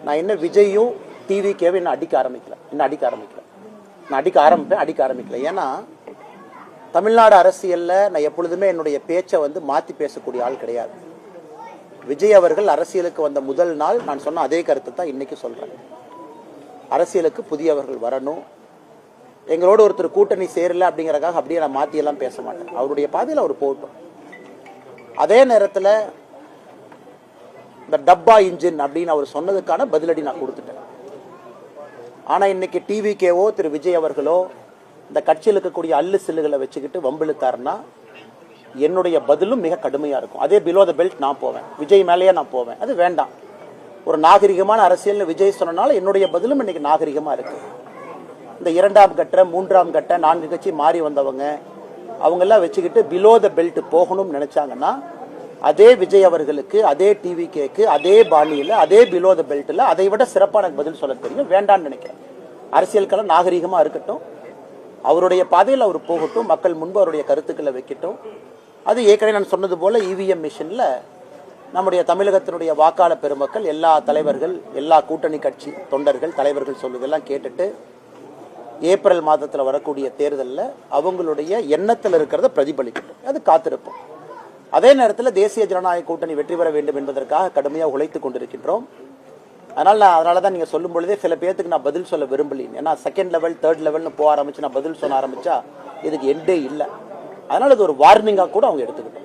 நான் என்ன விஜயும் டிவிக்கேவும் இன்னும் அடிக்க ஆரம்பிக்கல. நான் அடிக்க ஆரம்பிக்கல. ஏன்னா தமிழ்நாடு அரசியல்ல நான் எப்பொழுதுமே என்னுடைய பேச்சை மாத்தி பேசக்கூடிய ஆள் கிடையாது. விஜய் அவர்கள் அரசியலுக்கு வந்த முதல் நாள் நான் சொன்ன அதே கருத்தை தான் இன்னைக்கு சொல்றேன். அரசியலுக்கு புதியவர்கள் வரணும், எங்களோட ஒருத்தர் கூட்டணி சேரல அப்படிங்கறதுக்காக அப்படியே நான் மாத்தி எல்லாம் பேச மாட்டேன். அவருடைய பாதையில் அவர் போகட்டும். அதே நேரத்தில் இந்த டப்பா இன்ஜின் அப்படின்னு அவர் சொன்னதுக்கான பதிலடி நான் கொடுத்துட்டேன். ஆனா இன்னைக்கு டிவிக்கேவோ திரு விஜய் அவர்களோ இந்த கட்சியில் இருக்கக்கூடிய அல்லு சில்லுகளை வச்சுக்கிட்டு வம்பிழுத்தாருன்னா என்னுடைய பதிலும் மிக கடுமையா இருக்கும். அதே பிலோ த பெல்ட் நான் போவேன், விஜய் மேலேயே நான் போவேன். அது வேண்டாம். ஒரு நாகரிகமான அரசியல் விஜய் சொன்னனால என்னுடைய பதிலும் இன்னைக்கு நாகரிகமா இருக்கு. இந்த 2ஆம் கட்ட 3ஆம் கட்ட 4 கட்சி மாறி வந்தவங்க அவங்க எல்லாம் வச்சுக்கிட்டு பிலோ த பெல்ட் போகணும்னு நினைச்சாங்கன்னா அதே விஜய் அவர்களுக்கு, அதே டிவிகேக்கு, அதே பாணியில, அதே பிலோ த பெல்ட்ல அதை விட சிறப்பான பதில் சொல்ல தெரியும். வேண்டான்னு நினைக்கிறேன். அரசியல் களம் நாகரிகமா இருக்கட்டும், அவருடைய பாதையில் அவர் போகட்டும், மக்கள் முன்பு அவருடைய கருத்துக்களை வைக்கட்டும். அது ஏற்கனவே நான் சொன்னது போல இவிஎம் மிஷின்ல நம்முடைய தமிழகத்தினுடைய வாக்காளர் பெருமக்கள், எல்லா தலைவர்கள், எல்லா கூட்டணி கட்சி தொண்டர்கள், தலைவர்கள் சொல்லுதெல்லாம் கேட்டுட்டு ஏப்ரல் மாதத்தில் வரக்கூடிய தேர்தலில் அவங்களுடைய எண்ணத்தில் இருக்கிறத பிரதிபலிக்கட்டும். அது காத்திருப்போம். அதே நேரத்தில் தேசிய ஜனநாயக கூட்டணி வெற்றி பெற வேண்டும் என்பதற்காக கடுமையாக உழைத்துக் கொண்டிருக்கின்றோம். அதனால தான் நீங்க சொல்லும் பொழுதே சில பேருக்கு நான் பதில் சொல்ல விரும்பலீங்க. ஏன்னா செகண்ட் லெவல், தேர்ட் லெவல்னு போக ஆரம்பிச்சு நான் பதில் சொல்ல ஆரம்பிச்சா இதுக்கு எண்டே இல்லை. அதனால இது ஒரு வார்னிங்கா கூட அவங்க எடுத்துக்கிட்டோம்.